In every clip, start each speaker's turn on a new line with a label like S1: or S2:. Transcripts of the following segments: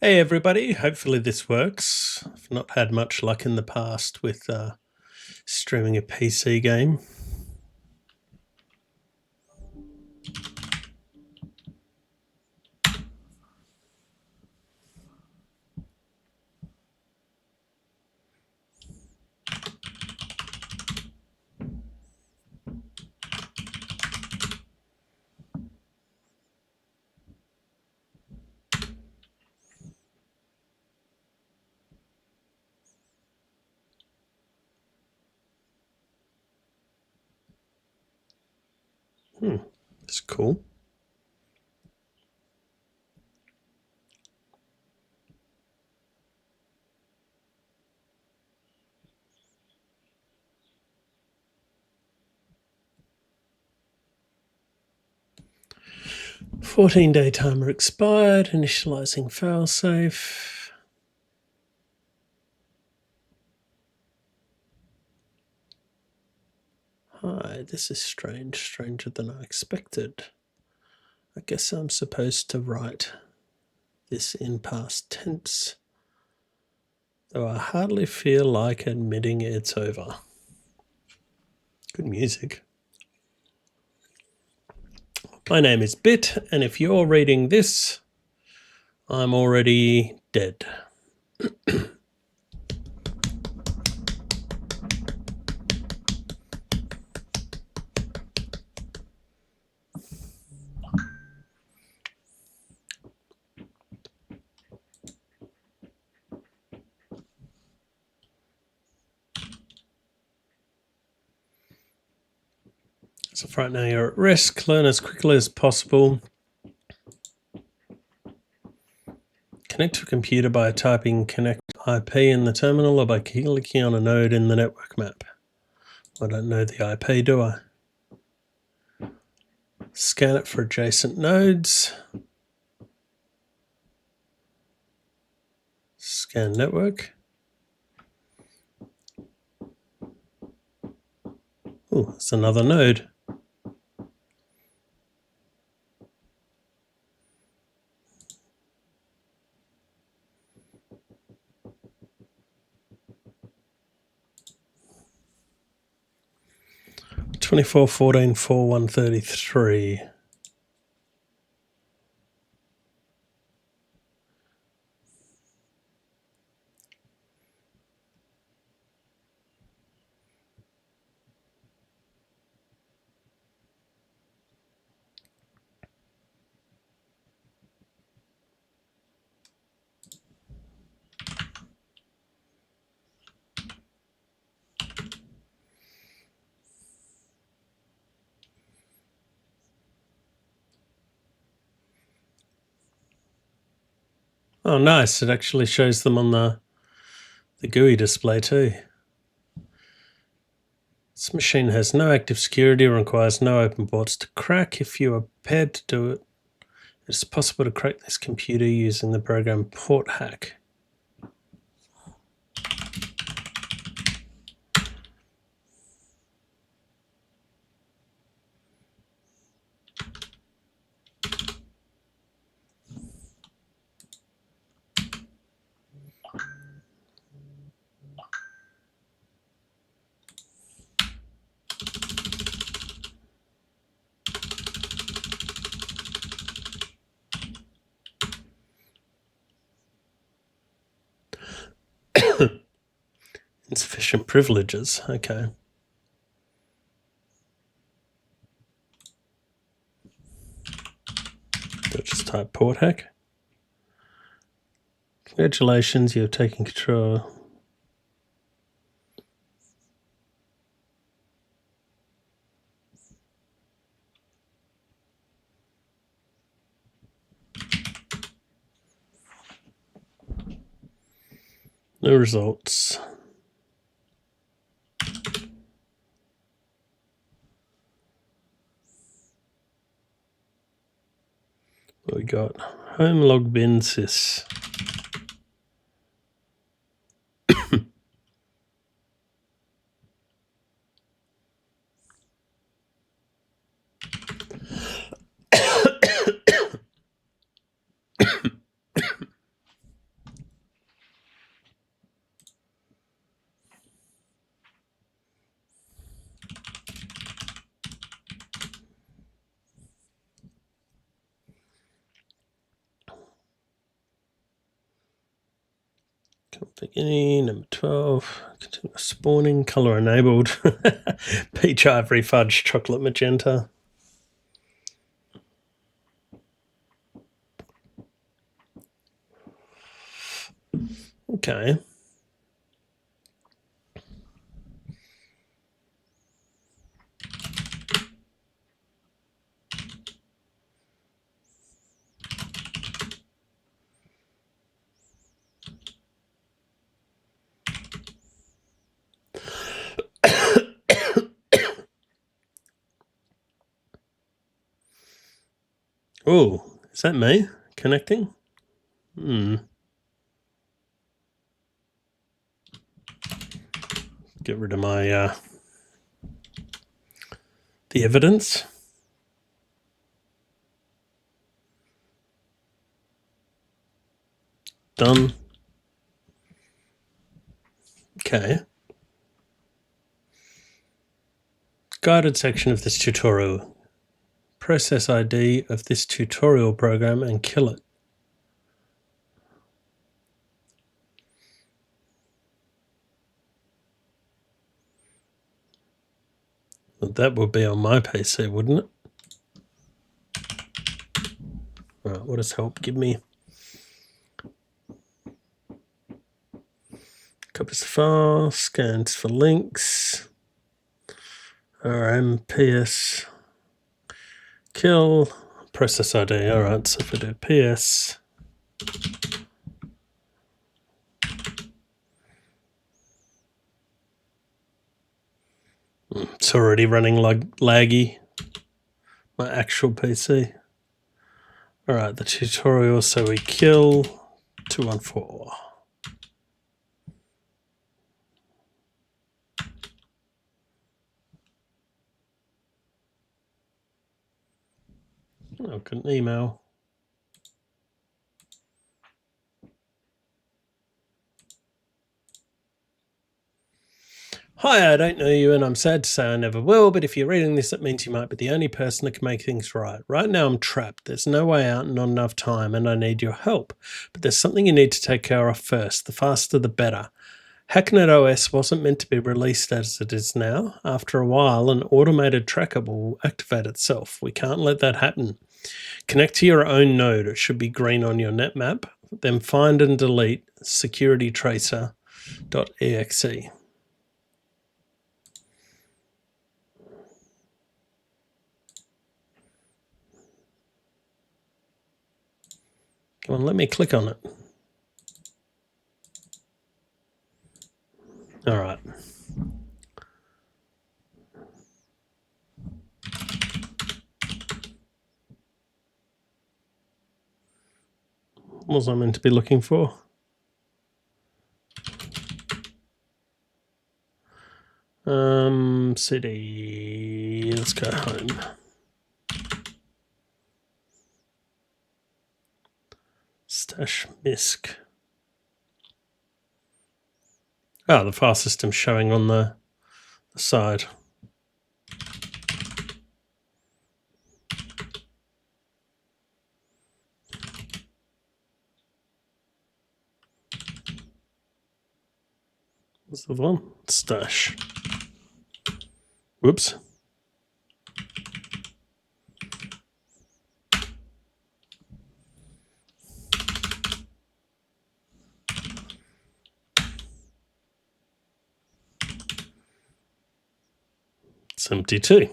S1: Hey everybody, hopefully this works. I've not had much luck in the past with streaming a PC game. That's cool. "14-day timer expired, initializing failsafe." Hi, this is strange, stranger than I expected. I guess I'm supposed to write this in past tense, though I hardly feel like admitting it's over. Good music. My name is Bit, and if you're reading this, I'm already dead. So for right now you're at risk. Learn as quickly as possible. Connect to a computer by typing connect IP in the terminal or by clicking on a node in the network map. I don't know the IP, do I? Scan it for adjacent nodes. Scan network. Oh, it's another node. Twenty-four 14 4 133. Oh, nice. It actually shows them on the GUI display too. This machine has no active security and requires no open ports to crack. If you are prepared to do it, it's possible to crack this computer using the program Port Hack. Insufficient privileges. Okay. So just type port hack. Congratulations, you're taking control. No results. What we got? Home log bin sys. Beginning, number 12, continuous spawning, color enabled, peach, ivory, fudge, chocolate, magenta. Okay. Oh, is that me connecting? Get rid of my the evidence. Done. Okay. Guided section of this tutorial. Press SID of this tutorial program and kill it. Well, that would be on my PC, wouldn't it? Right, what does help give me? Copies the file, scans for links, RMPS, kill, process ID. All right, so if I do PS, it's already running laggy, my actual PC. All right, the tutorial, so we kill 214. Oh, got an email. Hi, I don't know you and I'm sad to say I never will, but if you're reading this, it means you might be the only person that can make things right. Right now I'm trapped. There's no way out and not enough time, and I need your help. But there's something you need to take care of first. The faster the better. Hacknet OS wasn't meant to be released as it is now. After a while, an automated tracker will activate itself. We can't let that happen. Connect to your own node. It should be green on your net map. Then find and delete securitytracer.exe. Come on, let me click on it. All right. What was I meant to be looking for? City. Let's go home. Stash misc. Oh, the file system's showing on the side. What's the other one? Stash. Whoops. It's empty too.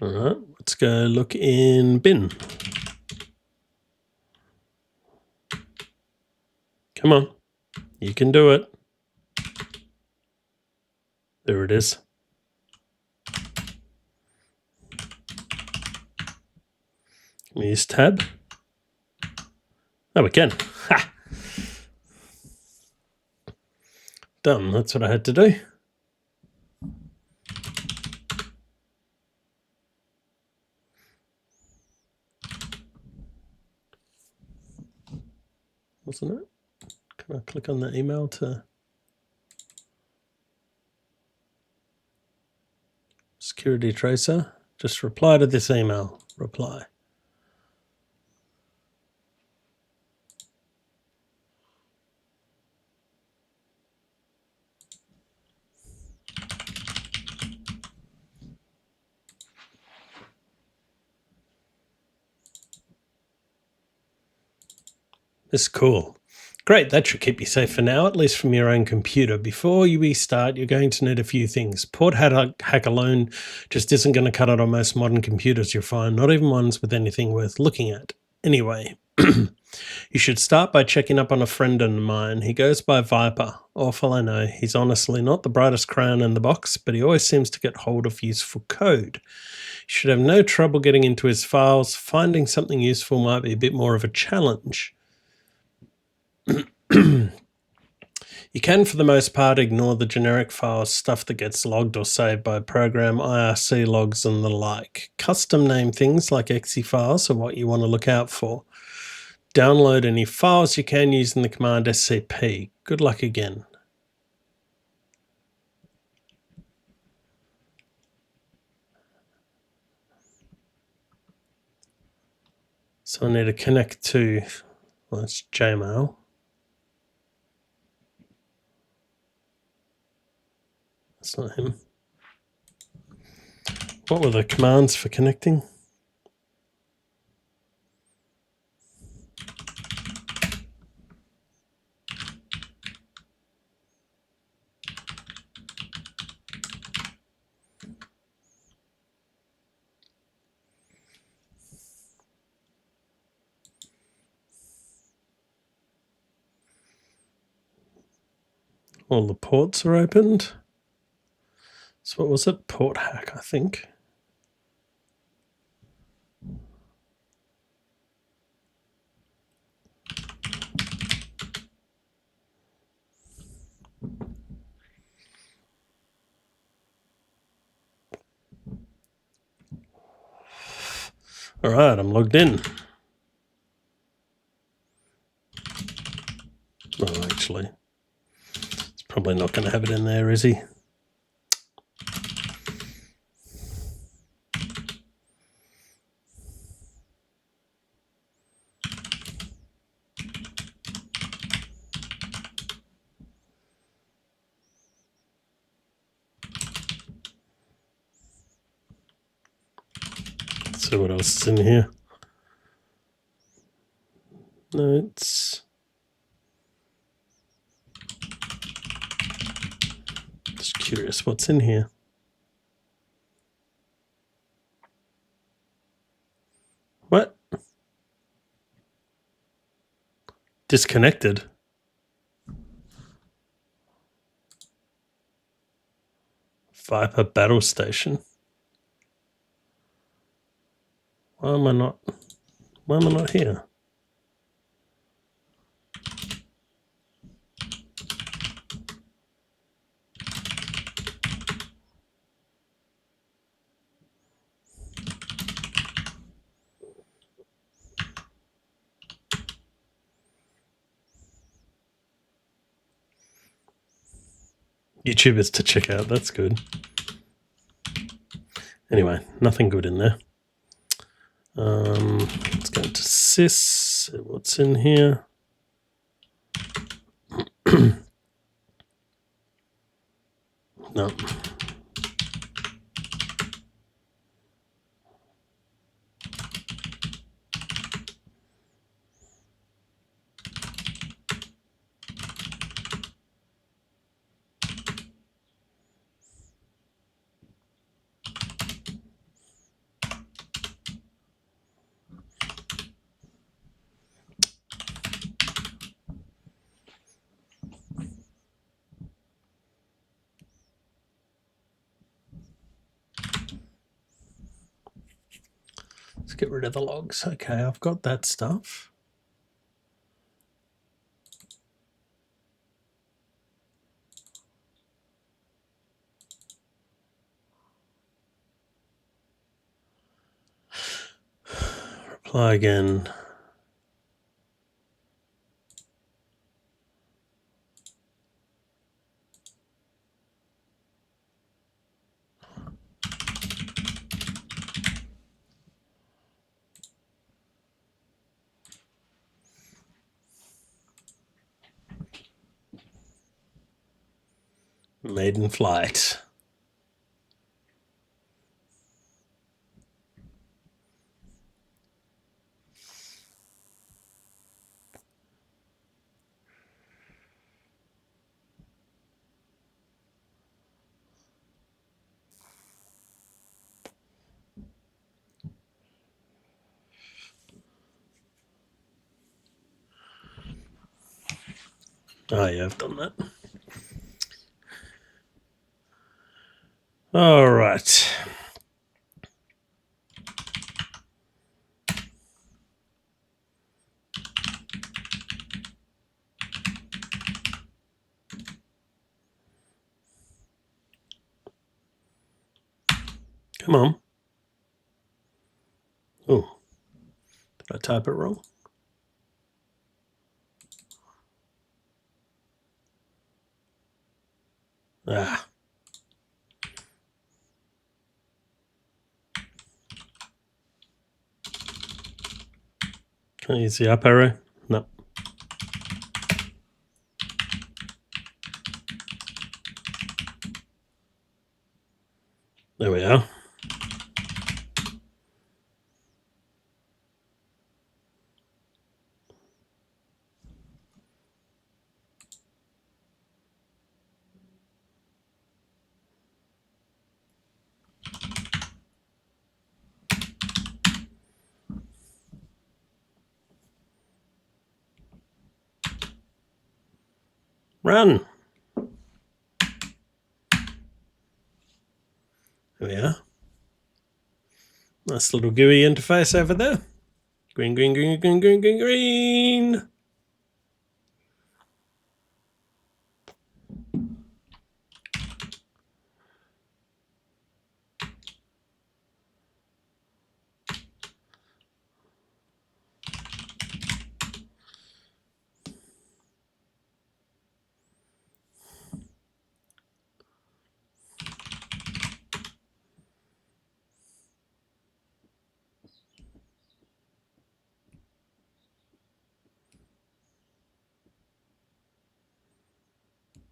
S1: All right, let's go look in bin. Come on, you can do it. There it is. Can we use tab? Oh, we can. Ha! Done. That's what I had to do. Wasn't it? Can I click on the email to... Security tracer. Just reply to this email. Reply. This is cool. Great, that should keep you safe for now, at least from your own computer. Before you restart, you're going to need a few things. Port hack alone just isn't going to cut it on most modern computers you'll find, not even ones with anything worth looking at. Anyway, you should start by checking up on a friend of mine. He goes by Viper. Awful, I know. He's honestly not the brightest crayon in the box, but he always seems to get hold of useful code. You should have no trouble getting into his files. Finding something useful might be a bit more of a challenge. You can, for the most part, ignore the generic files, stuff that gets logged or saved by a program, IRC logs and the like. Custom name things like exe files are what you want to look out for. Download any files you can using the command scp. Good luck again. So I need to connect to, well, it's Gmail. That's not him. What were the commands for connecting? All the ports are opened. So what was it? Port hack, I think. All right, I'm logged in. Oh, actually, it's probably not going to have it in there, is he? Let's see what else is in here. Notes. Just curious what's in here. What? Disconnected. Viper battle station. Why am I not here? YouTubers to check out, that's good. Anyway, nothing good in there. Let's go into sys, see what's in here. No. Let's get rid of the logs. Okay, I've got that stuff. Reply again. Maiden flight. Oh yeah, I've done that. All right. Come on. Oh, did I type it wrong? Ah. Can you use the up arrow? No. There we are. Run. There we are. Nice little GUI interface over there. Green, green, green, green, green, green, green.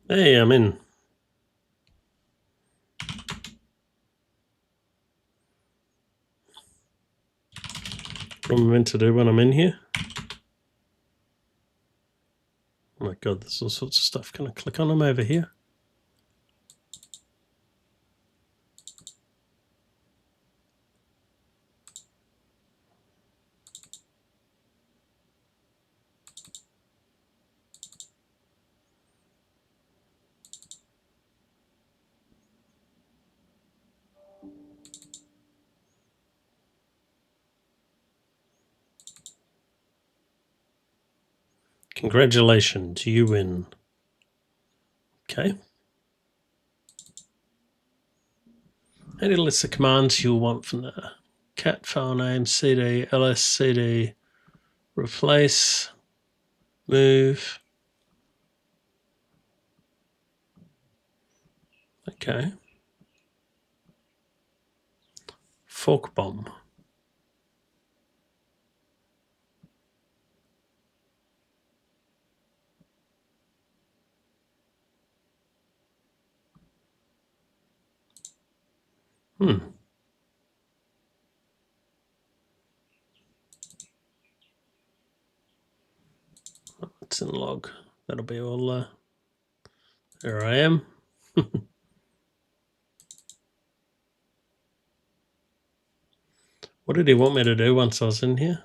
S1: Hey, I'm in. What am I meant to do when I'm in here? Oh my god, there's all sorts of stuff. Can I click on them over here? Congratulations, you win. Okay. Any list of commands you'll want from the cat file name, cd, ls, cd, replace, move. Okay. Fork bomb. It's in log. That'll be all. There I am. What did he want me to do once I was in here?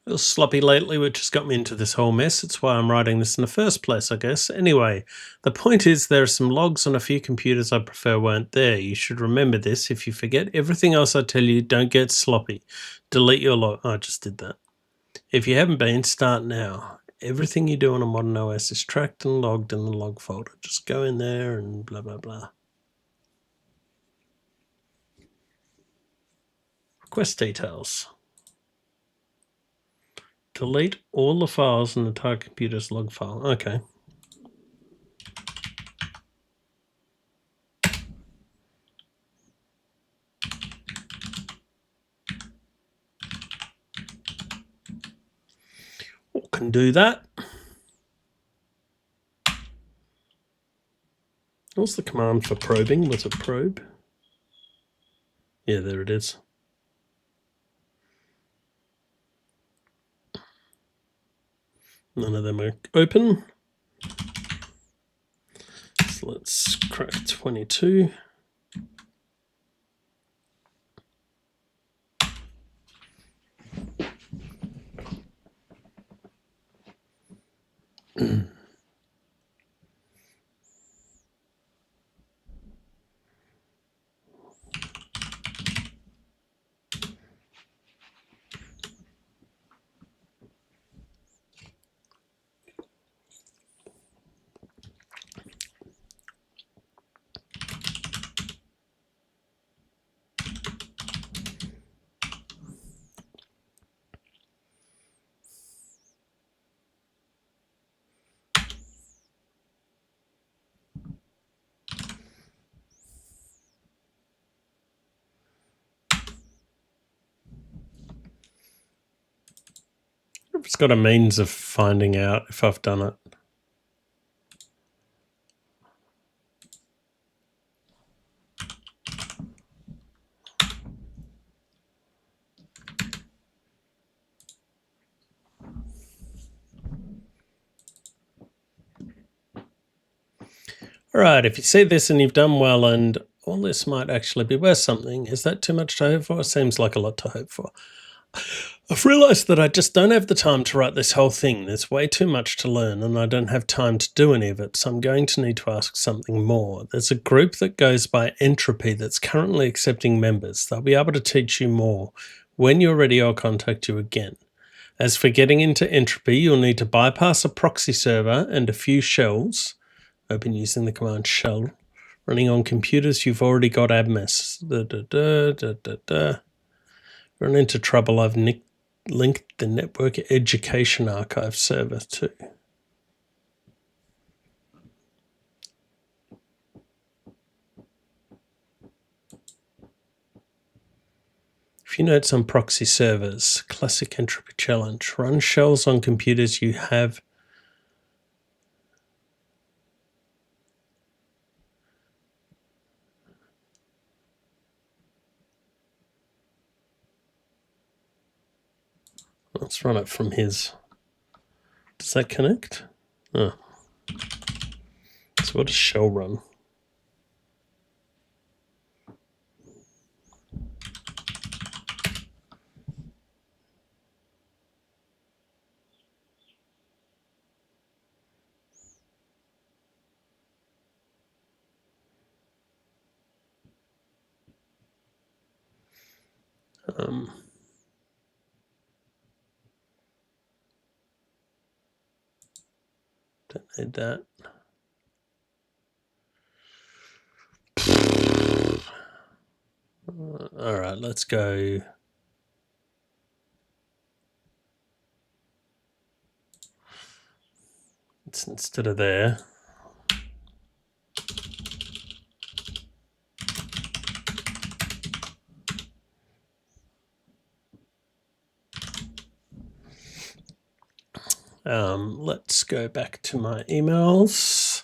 S1: A little sloppy lately, which has got me into this whole mess. It's why I'm writing this in the first place, I guess. Anyway, the point is there are some logs on a few computers I prefer weren't there. You should remember this. If you forget everything else I tell you, don't get sloppy. Delete your log. Oh, I just did that. If you haven't been, start now. Everything you do on a modern OS is tracked and logged in the log folder. Just go in there and blah, blah, blah. Request details. Delete all the files in the target computer's log file. Okay. Can do that. What's the command for probing? Was it probe? Yeah, there it is. None of them are open. So let's crack 22. It's got a means of finding out if I've done it. All right, if you see this and you've done well and all this might actually be worth something, is that too much to hope for? Seems like a lot to hope for. I've realised that I just don't have the time to write this whole thing. There's way too much to learn and I don't have time to do any of it, so I'm going to need to ask something more. There's a group that goes by Entropy that's currently accepting members. They'll be able to teach you more. When you're ready, I'll contact you again. As for getting into Entropy, you'll need to bypass a proxy server and a few shells. Open using the command shell. Running on computers you've already got admins. Run into trouble. I've linked the Network Education Archive server too. A few notes on proxy servers. Classic Entropy challenge. Run shells on computers you have. Let's run it from his. Does that connect? Oh. So what does shell run? Don't need that. All right, let's go. It's instead of there. Let's go back to my emails.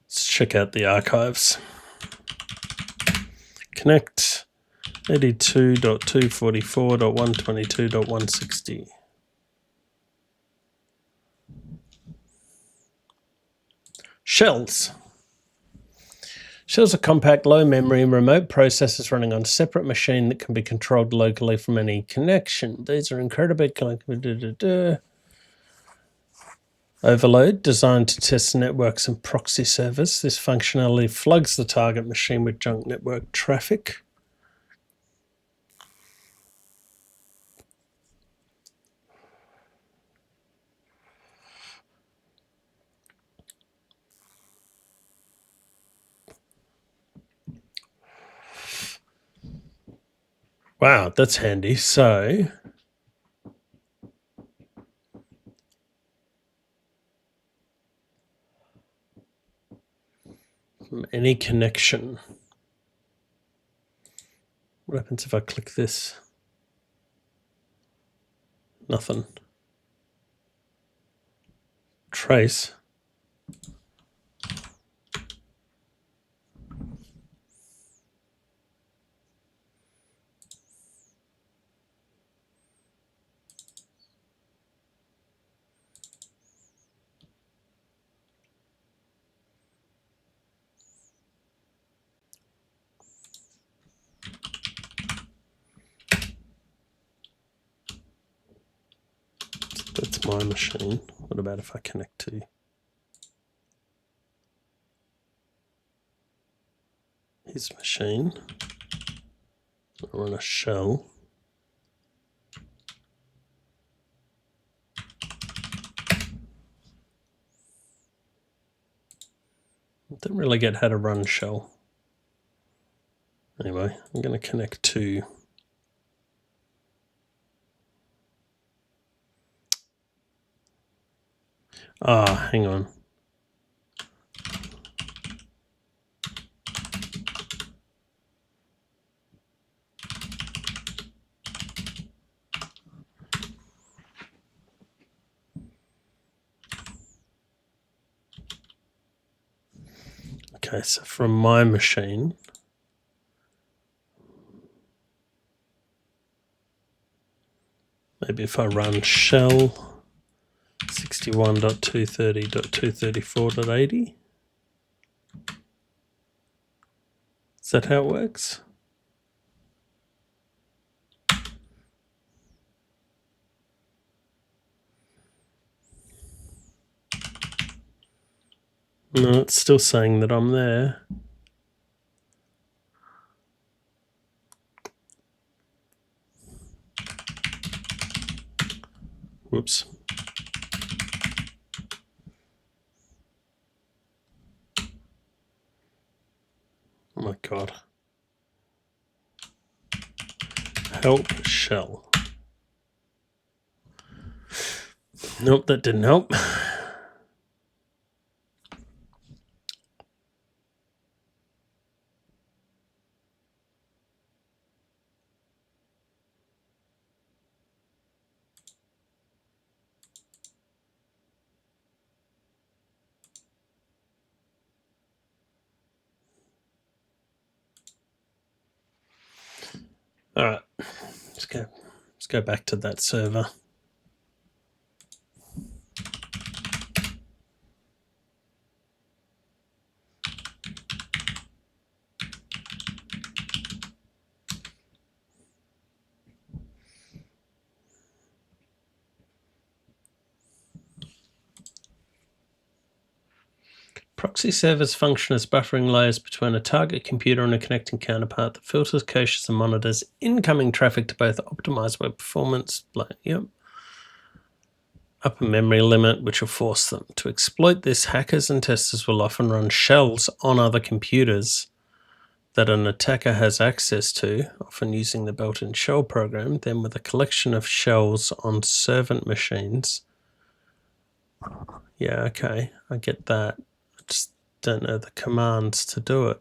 S1: Let's check out the archives. Connect 82.244.122.160. Shells. Shells are compact, low memory, and remote processors running on a separate machine that can be controlled locally from any connection. These are incredibly overload, designed to test networks and proxy servers. This functionality floods the target machine with junk network traffic. Wow, that's handy. So from any connection. What happens if I click this? Nothing. Trace. That's my machine. What about if I connect to his machine? I run a shell. I don't really get how to run shell. Anyway, I'm going to connect to hang on. Okay, so from my machine, maybe if I run shell 61.230.234.80, is that how it works? No, it's still saying that I'm there. Whoops. Oh my God. Help shell. Nope, that didn't help. All right, let's go back to that server. Proxy servers function as buffering layers between a target computer and a connecting counterpart that filters, caches, and monitors incoming traffic to both optimize web performance, upper memory limit, which will force them. To exploit this, hackers and testers will often run shells on other computers that an attacker has access to, often using the built-in shell program, then with a collection of shells on servant machines. Yeah, okay, I get that. I just don't know the commands to do it.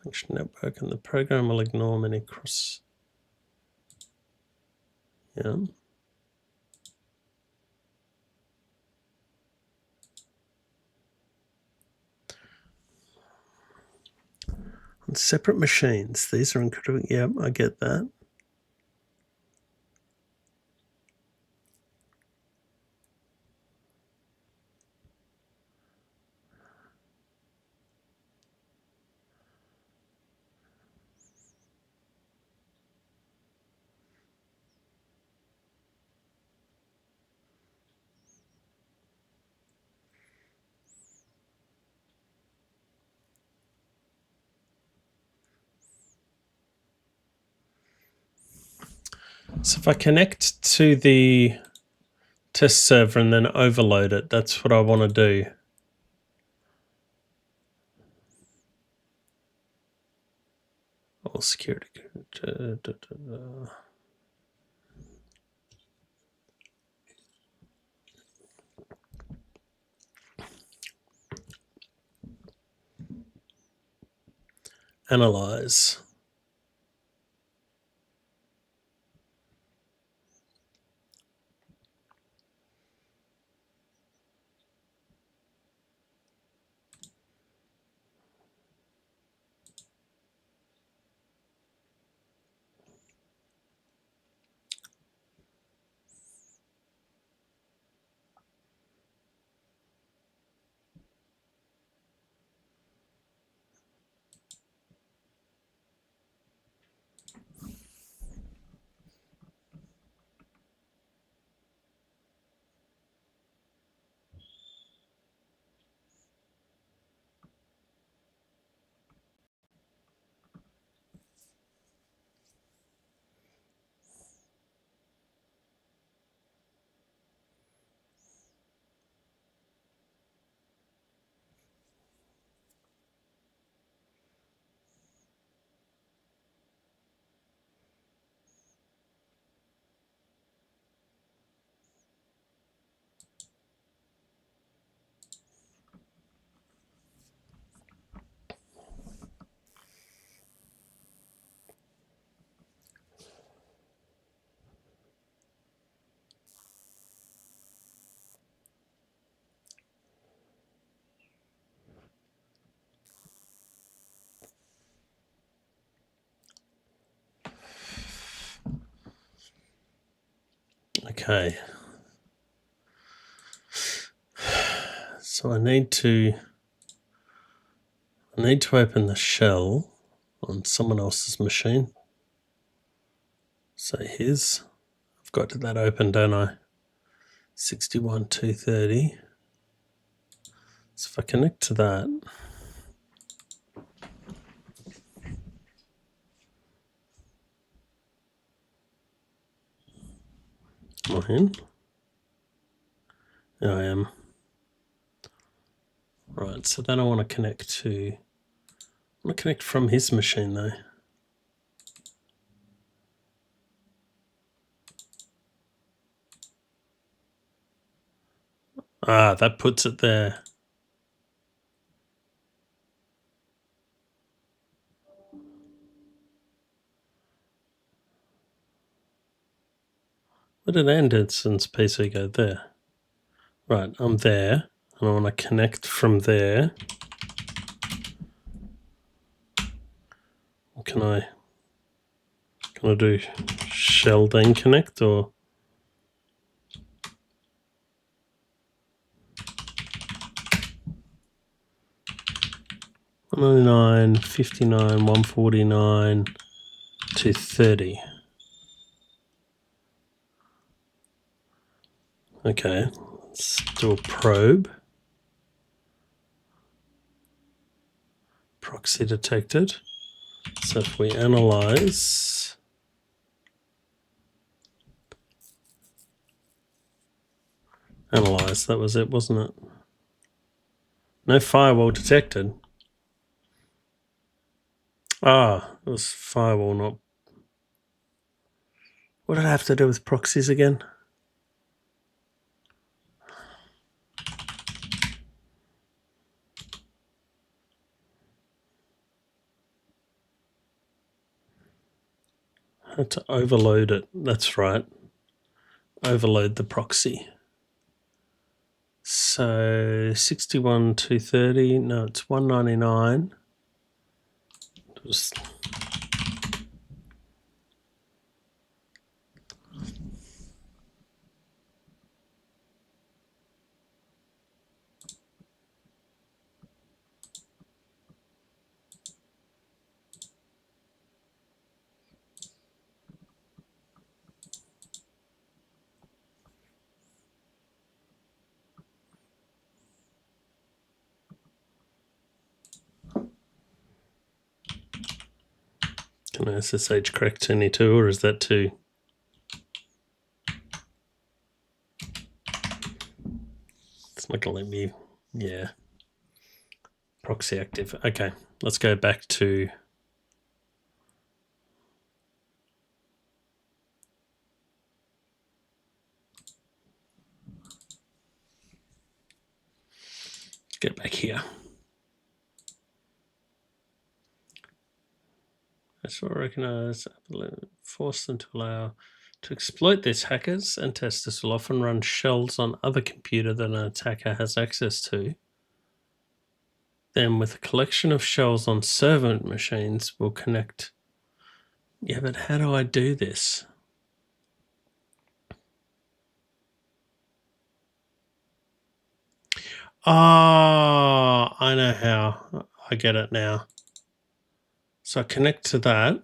S1: Function network, and the program will ignore many cross. Yeah. On separate machines. These are incredible. Yep, I get that. So if I connect to the test server and then overload it, that's what I want to do. All security. Analyze. Okay. So I need to open the shell on someone else's machine. So his. I've got that open, don't I? 61,230. So if I connect to that, am I in? Yeah, I am. Right, so then I want to connect to, I want to connect from his machine though. Ah, that puts it there. Where did Anderson's PC go? There. Right, I'm there, and I want to connect from there. Can I do shell then connect or? 199, 59, 149, 230. Okay, let's do a probe. Proxy detected. So if we analyze, that was it, wasn't it? No firewall detected. Ah, it was firewall, not. What did I have to do with proxies again? I had to overload it. That's right. Overload the proxy. So 61,230. No, it's 199. Just can I SSH correct 22, or is that too? It's not going to let me, yeah. Proxy active. Okay, let's go back to get back here. I saw recognize, force them to allow to exploit this. Hackers and testers will often run shells on other computer that an attacker has access to. Then with a collection of shells on servant machines will connect. Yeah, but how do I do this? Oh, I know how. I get it now. So I connect to that.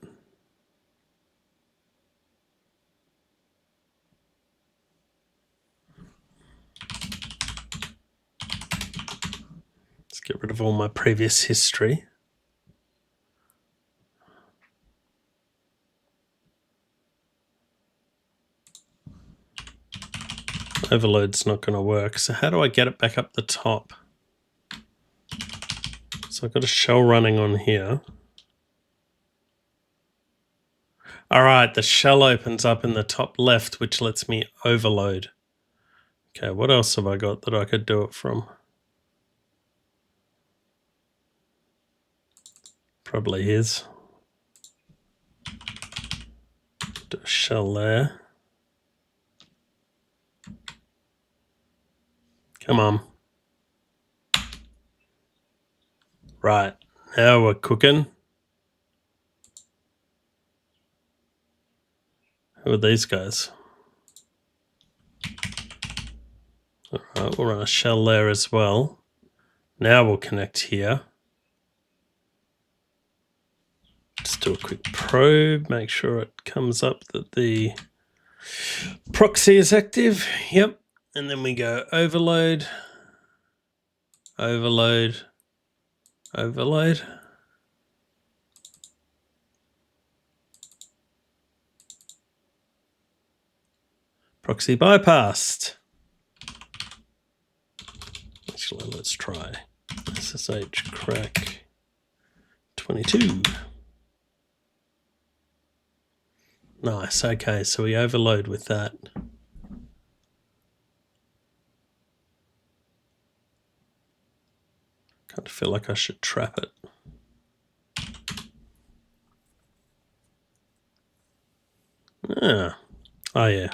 S1: Let's get rid of all my previous history. Overload's not going to work. So how do I get it back up the top? So I've got a shell running on here. All right, the shell opens up in the top left, which lets me overload. Okay, what else have I got that I could do it from? Probably his. Do a shell there. Come on. Right, now we're cooking. Who are these guys? All right, we'll run a shell there as well. Now we'll connect here. Just do a quick probe, make sure it comes up that the proxy is active. Yep. And then we go overload, overload, overload. Proxy bypassed. Actually, let's try SSH crack 22. Nice. Okay, so we overload with that. Kind of feel like I should trap it. Ah. Oh, yeah.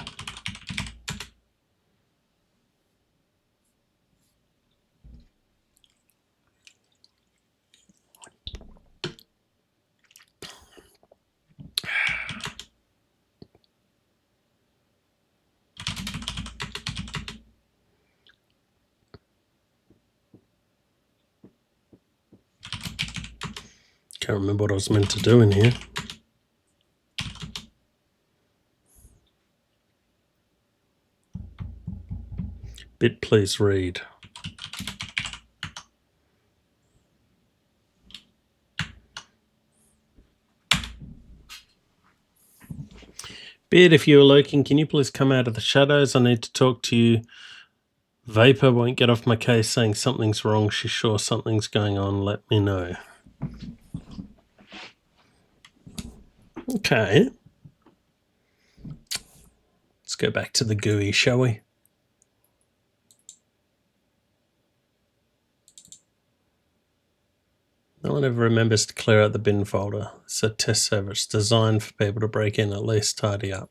S1: Can't remember what I was meant to do in here. Bit please read. Bit, if you're lurking, can you please come out of the shadows? I need to talk to you. Vapor won't get off my case saying something's wrong. She's sure something's going on. Let me know. Okay. Let's go back to the GUI, shall we? No one ever remembers to clear out the bin folder. It's a test server. It's designed for people to break in, at least tidy up.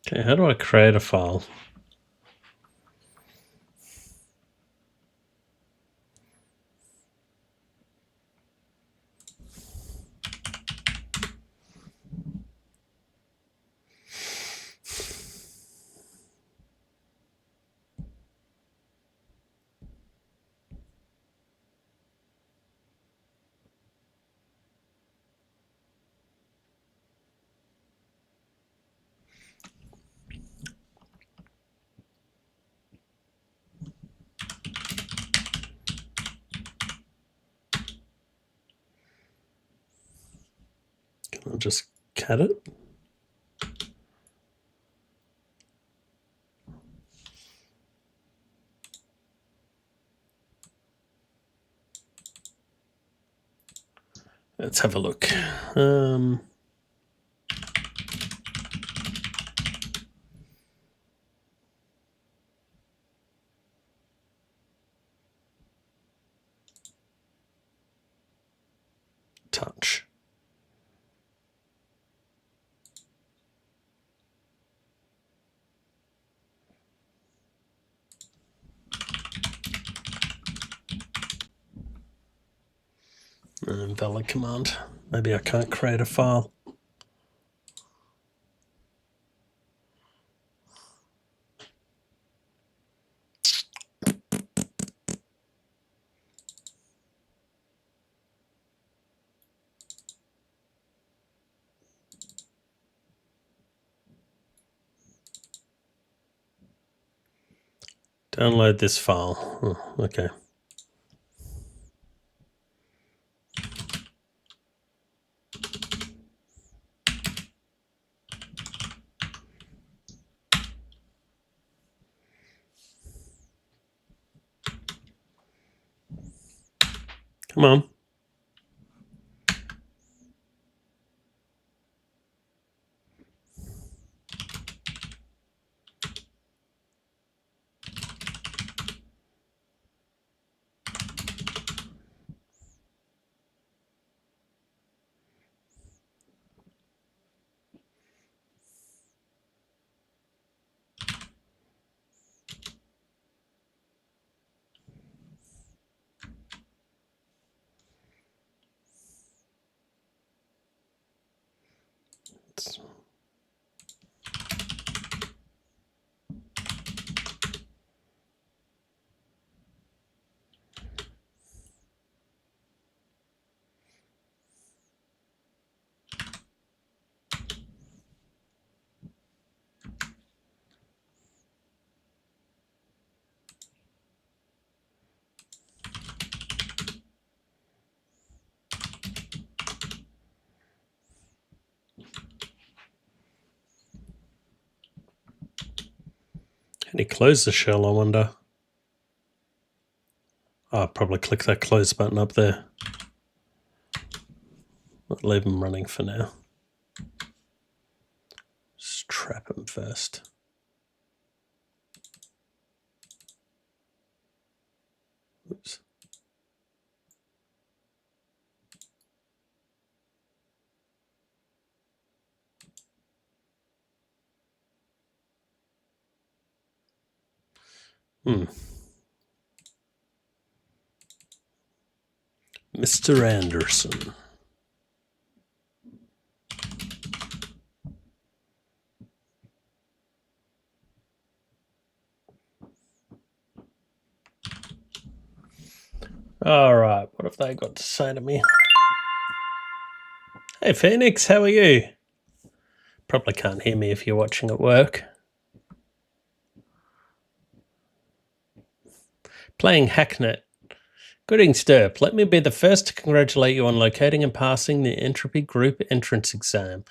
S1: Okay, how do I create a file? Can I just cat it? Let's have a look. Touch. Invalid command. Maybe I can't create a file. Download this file. Oh, okay. Come on. Can you close the shell, I wonder? Oh, I'll probably click that close button up there. I'll leave them running for now. Just trap them first. Oops. Mr. Anderson. All right, what have they got to say to me? Hey, Phoenix, how are you? Probably can't hear me if you're watching at work. Playing Hacknet. Greetings, Derp. Let me be the first to congratulate you on locating and passing the Entropy Group entrance exam.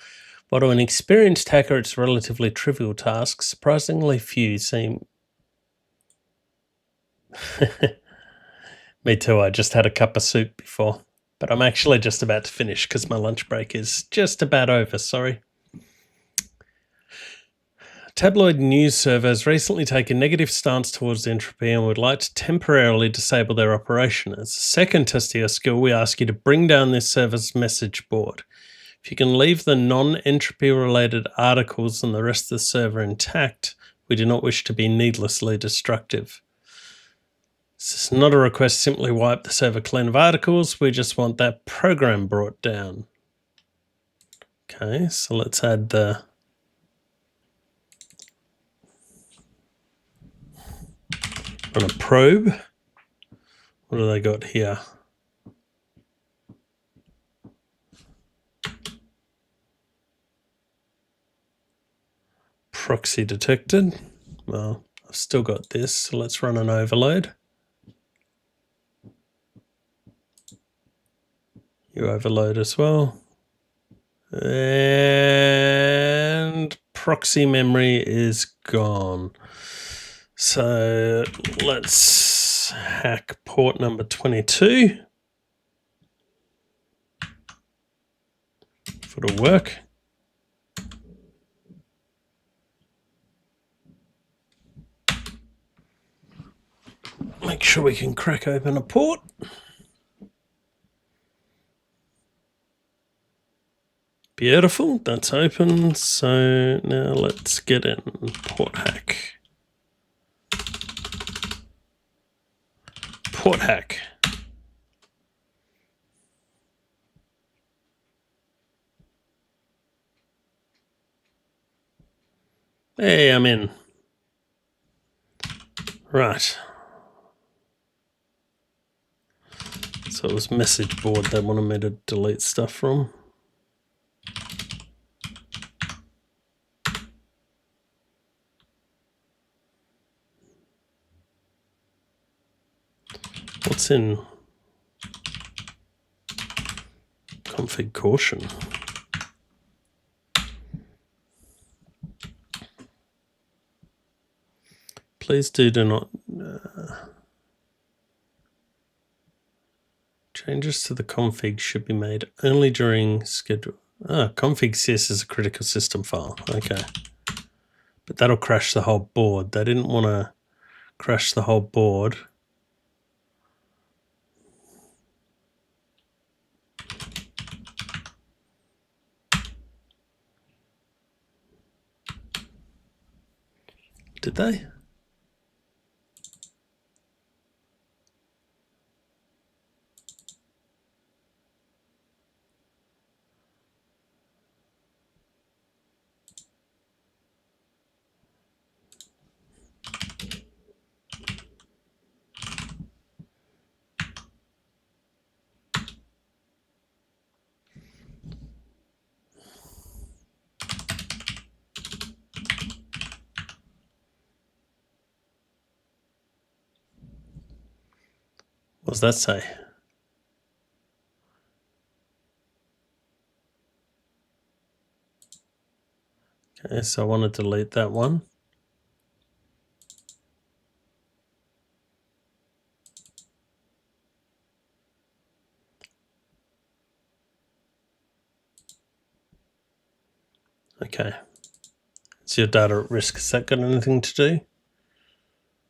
S1: While to an experienced hacker, it's a relatively trivial task. Surprisingly few seem... Me too, I just had a cup of soup before. But I'm actually just about to finish because my lunch break is just about over, sorry. Tabloid news server has recently taken a negative stance towards Entropy and would like to temporarily disable their operation. As a second test of your skill, we ask you to bring down this server's message board. If you can leave the non-entropy related articles and the rest of the server intact, we do not wish to be needlessly destructive. This is not a request, simply wipe the server clean of articles. We just want that program brought down. Okay, so let's add the on a probe. What do they got here? Proxy detected. Well, I've still got this, so let's run an overload. You overload as well. And proxy memory is gone. So let's hack port number 22. If it'll work. Make sure we can crack open a port. Beautiful, that's open. So now let's get in port hack. Port hack. Hey, I'm in. Right. So it was message board they wanted me to delete stuff from. What's in config caution? Please do not changes to the config should be made only during schedule. Config cs is a critical system file. Okay, but that'll crash the whole board. They didn't want to crash the whole board. Did they? What does that say? Okay, so I want to delete that one. Okay. Is your data at risk? Has that got anything to do?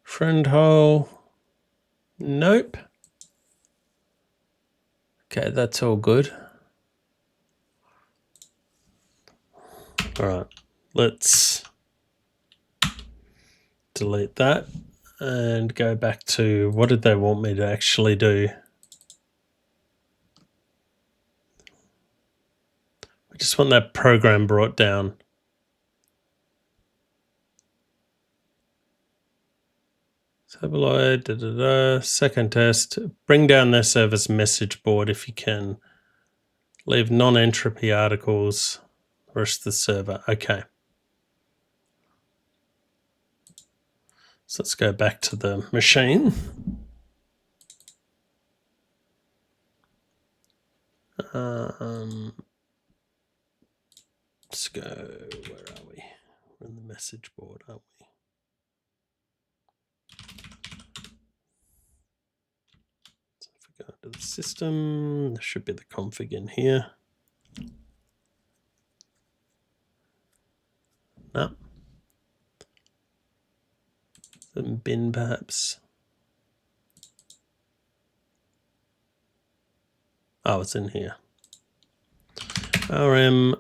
S1: Friend hole? Nope. Okay, that's all good. All right, let's delete that and go back to what did they want me to actually do? We just want that program brought down. Stabilize, second test. Bring down their service message board if you can. Leave non-entropy articles. The rest of the server. Okay. So let's go back to the machine. Let's go. Where are we? We're in the message board, aren't we? So if we go to the system, there should be the config in here. No. The bin perhaps. Oh, it's in here. rm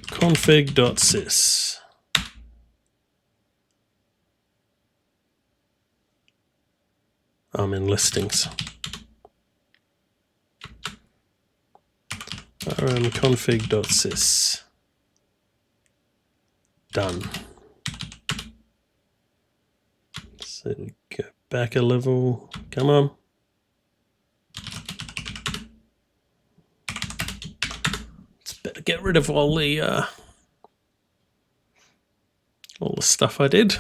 S1: config.sys. I'm in listings. rm config.sys. Done. So go back a level. Come on. It's better get rid of all the stuff I did.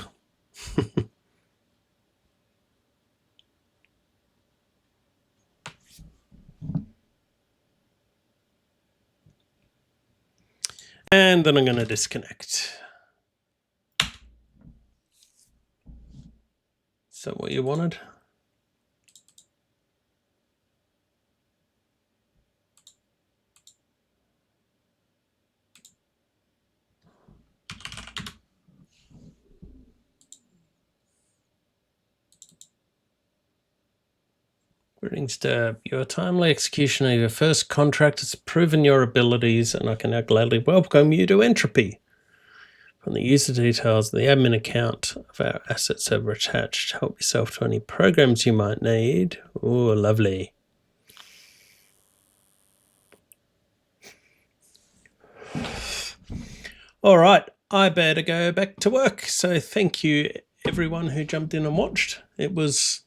S1: And then I'm going to disconnect. Is that what you wanted? Greetings, Deb. Your timely execution of your first contract has proven your abilities, and I can now gladly welcome you to Entropy. From the user details, the admin account of our asset server attached. Help yourself to any programs you might need. Oh, lovely. All right, I better go back to work. So thank you, everyone who jumped in and watched. It was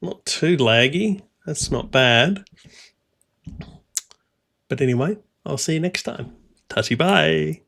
S1: not too laggy. That's not bad. But anyway, I'll see you next time. Touchy bye.